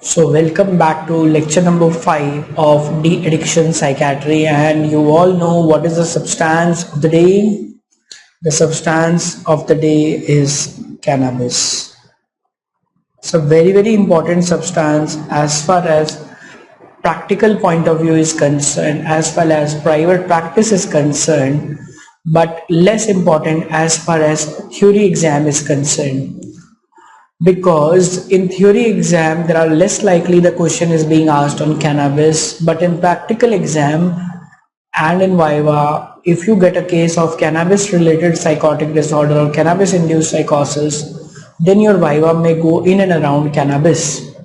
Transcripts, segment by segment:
So welcome back to lecture number 5 of de-addiction psychiatry, and you all know what is the substance of the day. The substance of the day is cannabis. It's a very important substance as far as practical point of view is concerned, as well as private practice is concerned, but less important as far as theory exam is concerned. Because in theory exam there are less likely the question is being asked on cannabis, but in practical exam and in viva, if you get a case of cannabis related psychotic disorder or cannabis induced psychosis, then your viva may go in and around cannabis.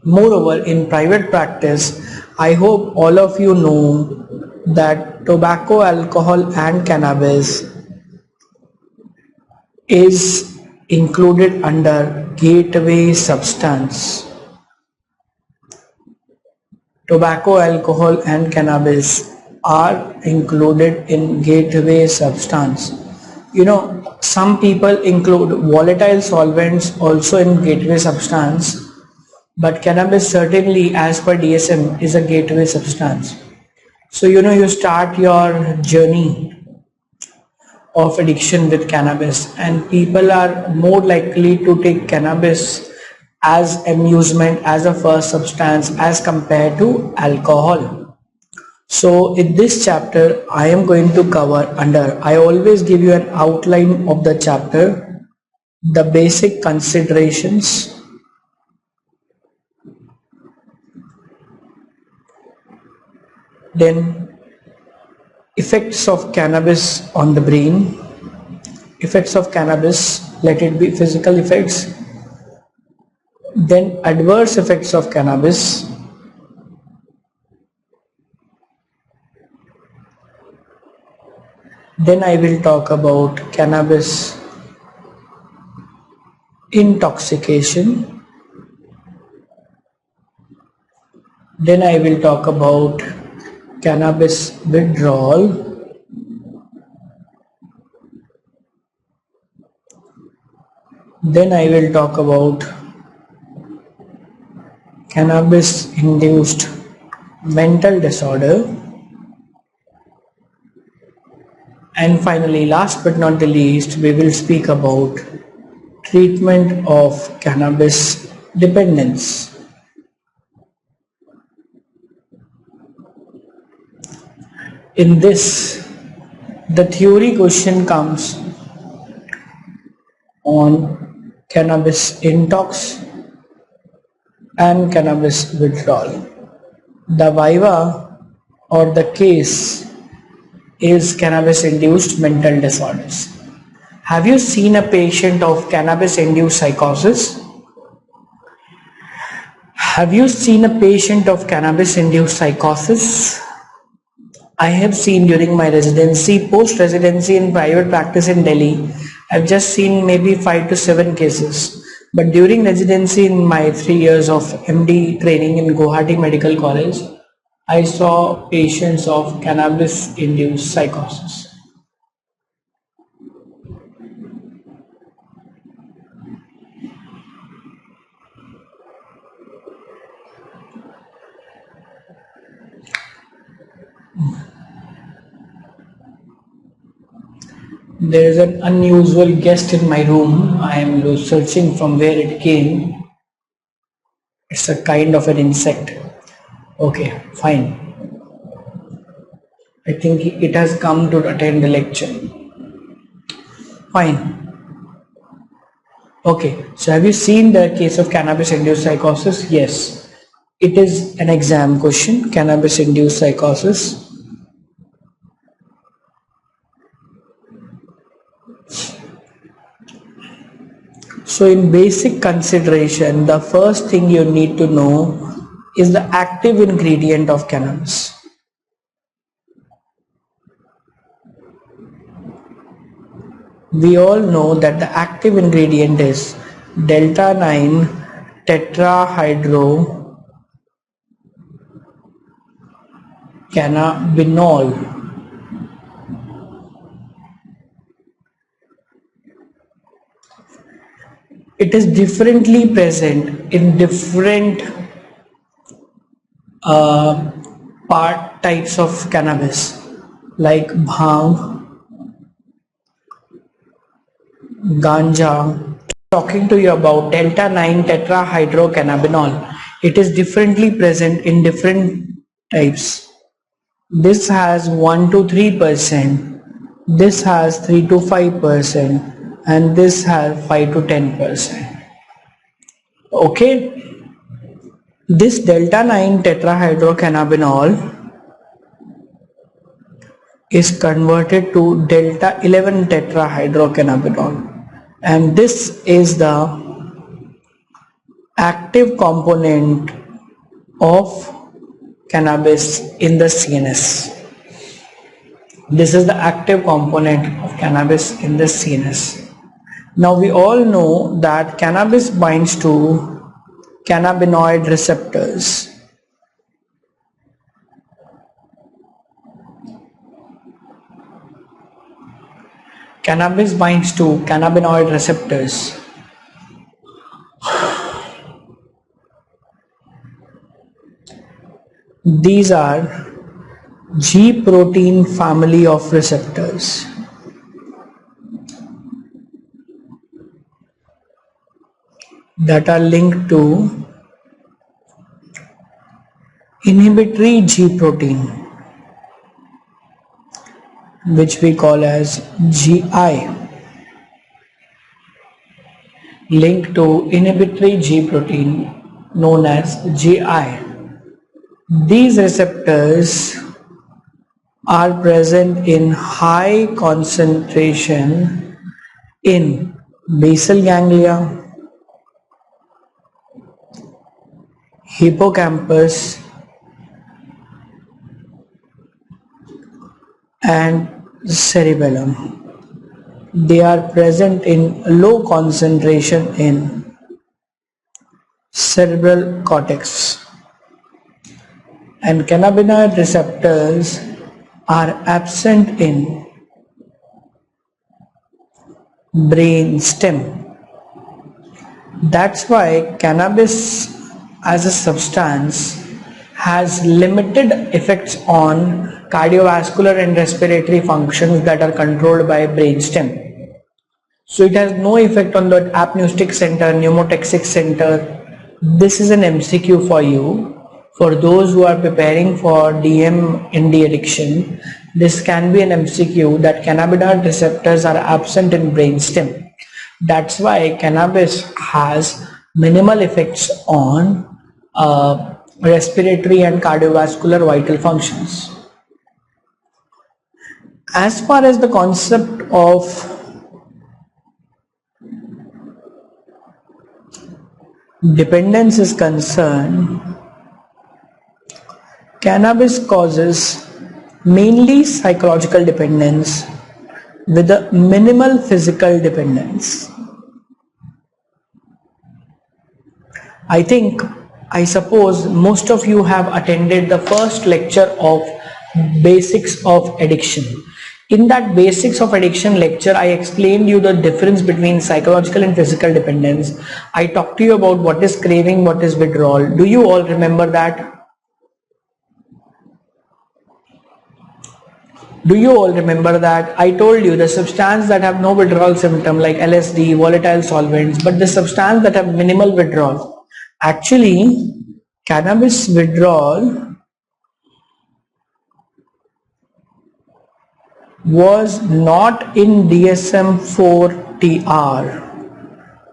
Moreover, in private practice, I hope all of you know that tobacco, alcohol and cannabis is included under gateway substance. Tobacco, alcohol and cannabis are included in gateway substance. You know, some people include volatile solvents also in gateway substance, but cannabis certainly as per DSM is a gateway substance. So you start your journey of addiction with cannabis, and people are more likely to take cannabis as amusement, as a first substance, as compared to alcohol. So in this chapter I am going to cover under, I always give you an outline of the chapter, the basic considerations, then effects of cannabis on the brain, effects of cannabis, let it be physical effects, then adverse effects of cannabis, then I will talk about cannabis intoxication, then I will talk about cannabis withdrawal, then I will talk about cannabis induced mental disorder, and finally, last but not the least, we will speak about treatment of cannabis dependence. In this, the theory question comes on cannabis intox and cannabis withdrawal. The viva or the case is cannabis induced mental disorders. Have you seen a patient of cannabis induced psychosis? Have you seen a patient of cannabis induced psychosis? I have seen during my residency, post residency in private practice in Delhi, I've just seen maybe 5 to 7 cases. But during residency in my 3 years of MD training in Guwahati Medical College, I saw patients of cannabis induced psychosis. There is an unusual guest in my room. I am searching from where it came. It's a kind of an insect. Okay, fine. I think it has come to attend the lecture. Fine. Okay, so have you seen the case of cannabis induced psychosis? Yes. It is an exam question, cannabis induced psychosis. So in basic consideration, the first thing you need to know is the active ingredient of cannabis. We all know that the active ingredient is delta 9 tetrahydro cannabinol. It is differently present in different uh, part types of cannabis like bhang, ganja. Talking to you about delta 9 tetrahydrocannabinol. It is differently present in different types. This has 1 to 3%, this has 3 to 5%, and this has 5 to 10%. Okay, this delta 9 tetrahydrocannabinol is converted to delta 11 tetrahydrocannabinol, and this is the active component of cannabis in the CNS. This is the active component of cannabis in the CNS. Now we all know that cannabis binds to cannabinoid receptors. Cannabis binds to cannabinoid receptors. These are G protein family of receptors. That are linked to inhibitory G protein, which we call as GI, linked to inhibitory G protein known as GI. These receptors are present in high concentration in basal ganglia, hippocampus, and cerebellum. They are present in low concentration in cerebral cortex. And cannabinoid receptors are absent in brain stem. That's why cannabis as a substance has limited effects on cardiovascular and respiratory functions that are controlled by brainstem. So it has no effect on the apneustic center, pneumotaxic center. This is an MCQ for you. For those who are preparing for DM in de-addiction, this can be an MCQ that cannabinoid receptors are absent in brainstem. That's why cannabis has minimal effects on respiratory and cardiovascular vital functions. As far as the concept of dependence is concerned, cannabis causes mainly psychological dependence with a minimal physical dependence. I suppose most of you have attended the first lecture of basics of addiction. In that basics of addiction lecture, I explained you the difference between psychological and physical dependence. I talked to you about what is craving, what is withdrawal. Do you all remember that? Do you all remember that? I told you the substance that have no withdrawal symptom like LSD, volatile solvents, but the substance that have minimal withdrawal. Actually, cannabis withdrawal was not in DSM-4 TR.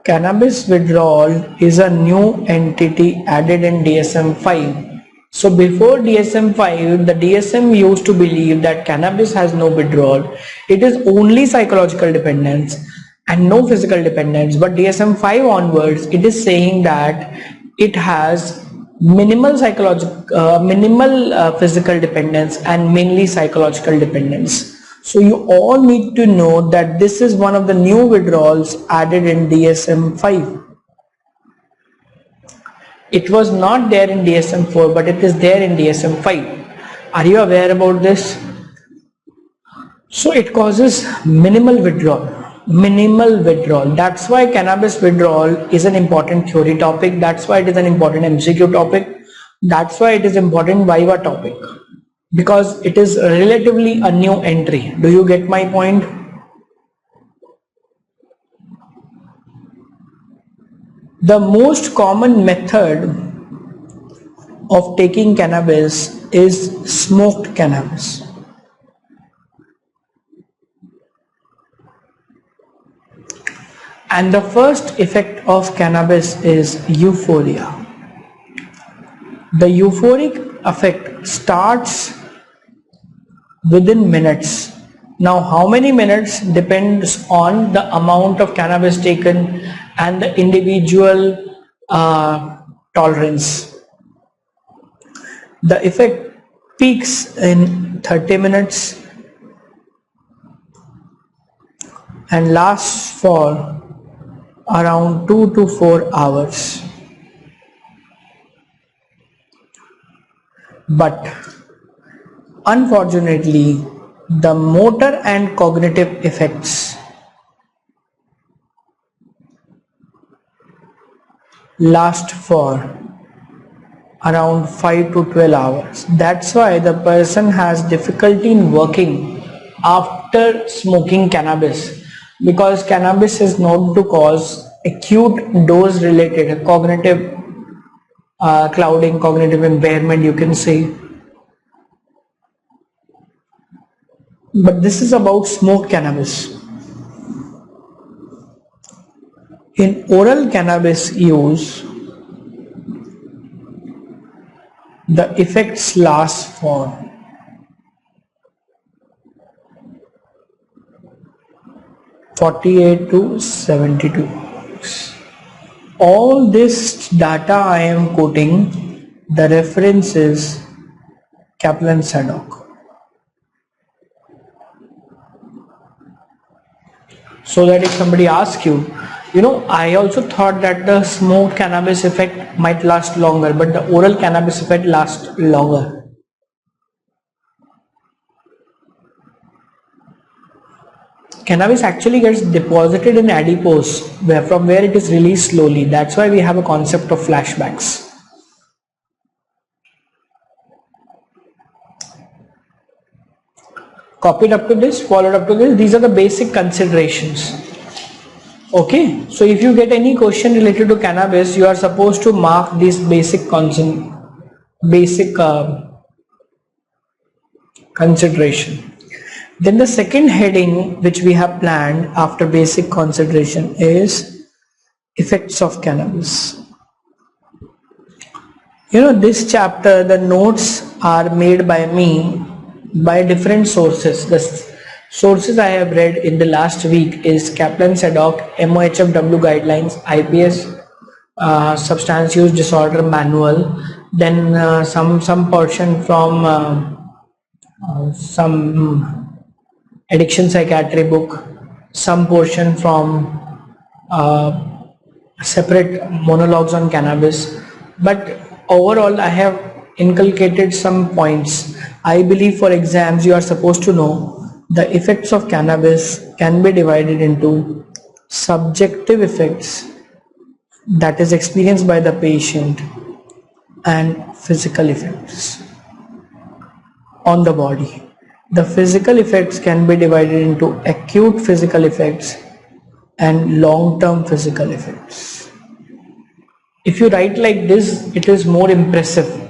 Cannabis withdrawal is a new entity added in DSM-5. So before DSM-5, the DSM used to believe that cannabis has no withdrawal. It is only psychological dependence and no physical dependence. But DSM-5 onwards, it is saying that it has minimal physical dependence and mainly psychological dependence. So you all need to know that this is one of the new withdrawals added in DSM-5. It was not there in DSM-4, but it is there in DSM-5. Are you aware about this? So it causes minimal withdrawal. That's why cannabis withdrawal is an important theory topic. That's why it is an important MCQ topic. That's why it is important Viva topic, because it is relatively a new entry. Do you get my point? The most common method of taking cannabis is smoked cannabis. And the first effect of cannabis is euphoria. The euphoric effect starts within minutes. Now, how many minutes depends on the amount of cannabis taken and the individual tolerance. The effect peaks in 30 minutes and lasts for around 2 to 4 hours. But unfortunately, the motor and cognitive effects last for around 5 to 12 hours. That's why the person has difficulty in working after smoking cannabis, because cannabis is known to cause acute dose related cognitive clouding, cognitive impairment, you can say. But this is about smoked cannabis. In oral cannabis use, the effects last for 48 to 72 hours. All this data I am quoting, the reference is Kaplan-Sadok. So that if somebody asks you, I also thought that the smoked cannabis effect might last longer, but the oral cannabis effect lasts longer. Cannabis actually gets deposited in adipose, from where it is released slowly. That's why we have a concept of flashbacks. Copied up to this, followed up to this. These are the basic considerations. Okay, so if you get any question related to cannabis, you are supposed to mark this basic consideration. Then the second heading which we have planned after basic consideration is effects of cannabis. This chapter, the notes are made by me by different sources. The sources I have read in the last week is Kaplan-Sadok, MOHFW guidelines, IPS, substance use disorder manual, then some portion from some addiction psychiatry book, some portion from separate monologues on cannabis. But overall, I have inculcated some points. I believe for exams you are supposed to know the effects of cannabis can be divided into subjective effects, that is experienced by the patient, and physical effects on the body. The physical effects can be divided into acute physical effects and long-term physical effects. If you write like this, it is more impressive.